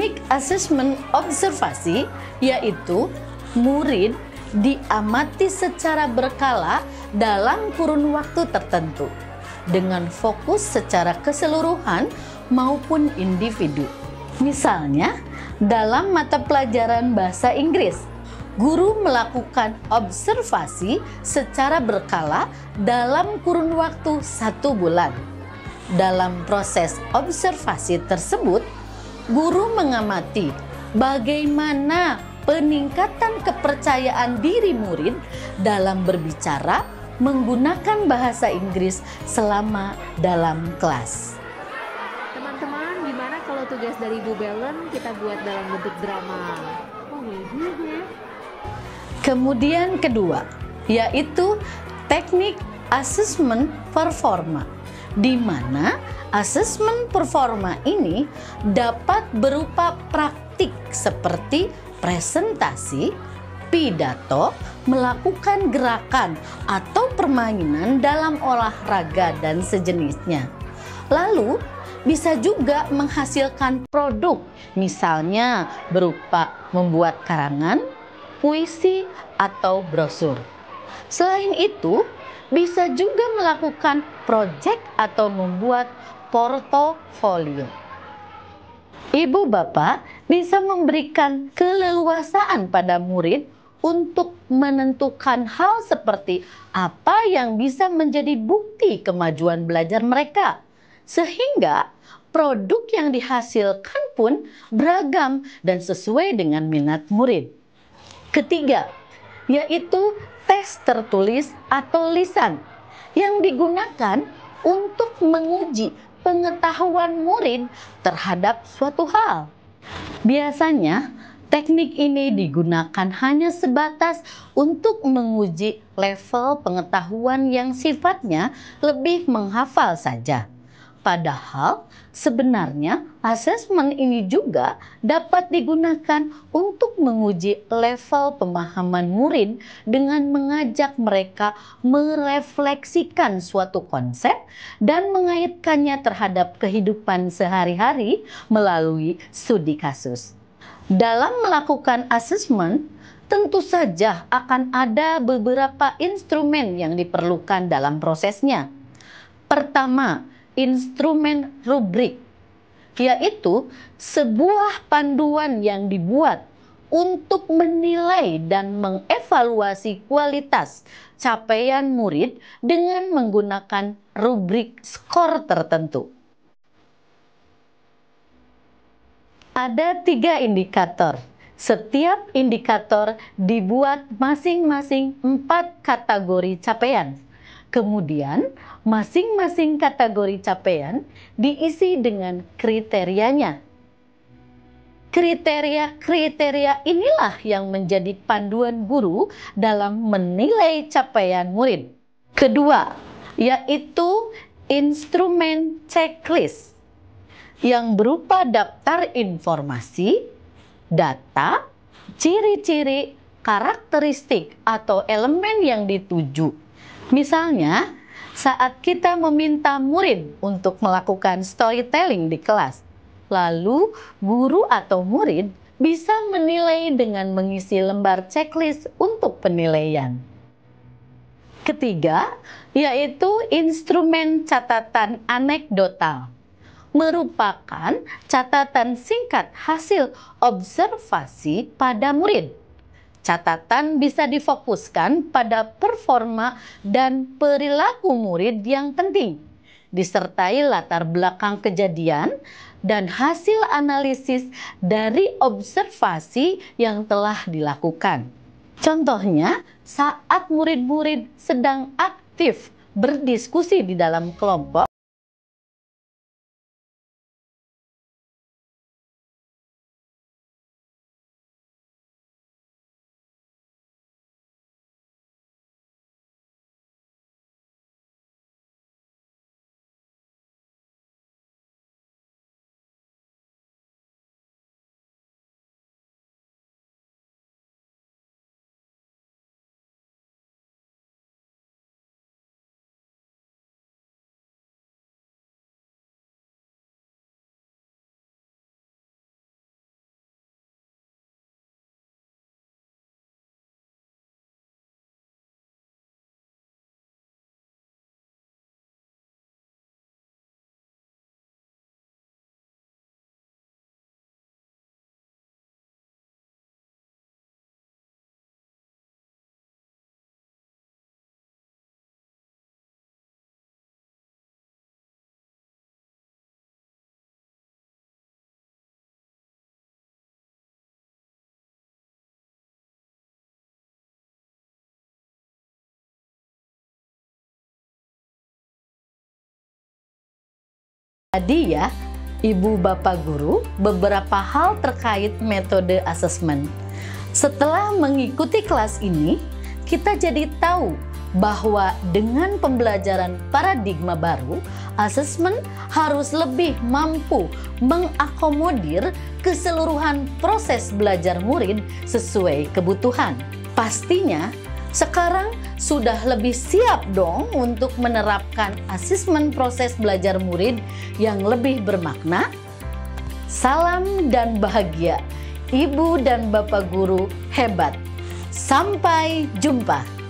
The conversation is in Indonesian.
Teknik asesmen observasi yaitu murid diamati secara berkala dalam kurun waktu tertentu dengan fokus secara keseluruhan maupun individu. Misalnya, dalam mata pelajaran bahasa Inggris, guru melakukan observasi secara berkala dalam kurun waktu 1 bulan. Dalam proses observasi tersebut, guru mengamati bagaimana peningkatan kepercayaan diri murid dalam berbicara menggunakan bahasa Inggris selama dalam kelas. Teman-teman, gimana kalau tugas dari Bu Belen kita buat dalam bentuk drama? Kemudian kedua, yaitu teknik asesmen performa, di mana asesmen performa ini dapat berupa praktik seperti presentasi, pidato, melakukan gerakan atau permainan dalam olahraga dan sejenisnya. Lalu, bisa juga menghasilkan produk, misalnya berupa membuat karangan, puisi, atau brosur. Selain itu, bisa juga melakukan proyek atau membuat portofolio. Ibu bapak bisa memberikan keleluasaan pada murid untuk menentukan hal seperti apa yang bisa menjadi bukti kemajuan belajar mereka, sehingga produk yang dihasilkan pun beragam dan sesuai dengan minat murid. Ketiga, yaitu tes tertulis atau lisan yang digunakan untuk menguji pengetahuan murid terhadap suatu hal. Biasanya, teknik ini digunakan hanya sebatas untuk menguji level pengetahuan yang sifatnya lebih menghafal saja. Padahal, sebenarnya asesmen ini juga dapat digunakan untuk menguji level pemahaman murid dengan mengajak mereka merefleksikan suatu konsep dan mengaitkannya terhadap kehidupan sehari-hari melalui studi kasus. Dalam melakukan asesmen, tentu saja akan ada beberapa instrumen yang diperlukan dalam prosesnya. Pertama, instrumen rubrik, yaitu sebuah panduan yang dibuat untuk menilai dan mengevaluasi kualitas capaian murid dengan menggunakan rubrik skor tertentu. Ada 3 indikator. Setiap indikator dibuat masing-masing 4 kategori capaian. Kemudian, masing-masing kategori capaian diisi dengan kriterianya. Kriteria-kriteria inilah yang menjadi panduan guru dalam menilai capaian murid. Kedua, yaitu instrumen checklist yang berupa daftar informasi, data, ciri-ciri, karakteristik, atau elemen yang dituju. Misalnya, saat kita meminta murid untuk melakukan storytelling di kelas, lalu guru atau murid bisa menilai dengan mengisi lembar checklist untuk penilaian. Ketiga, yaitu instrumen catatan anekdotal, merupakan catatan singkat hasil observasi pada murid. Catatan bisa difokuskan pada performa dan perilaku murid yang penting, disertai latar belakang kejadian dan hasil analisis dari observasi yang telah dilakukan. Contohnya, saat murid-murid sedang aktif berdiskusi di dalam kelompok, Jadi ya, Ibu Bapak Guru, beberapa hal terkait metode asesmen. Setelah mengikuti kelas ini, kita jadi tahu bahwa dengan pembelajaran paradigma baru, asesmen harus lebih mampu mengakomodir keseluruhan proses belajar murid sesuai kebutuhan. Pastinya, sekarang sudah lebih siap dong untuk menerapkan asesmen proses belajar murid yang lebih bermakna. Salam dan bahagia, Ibu dan Bapak Guru hebat. Sampai jumpa.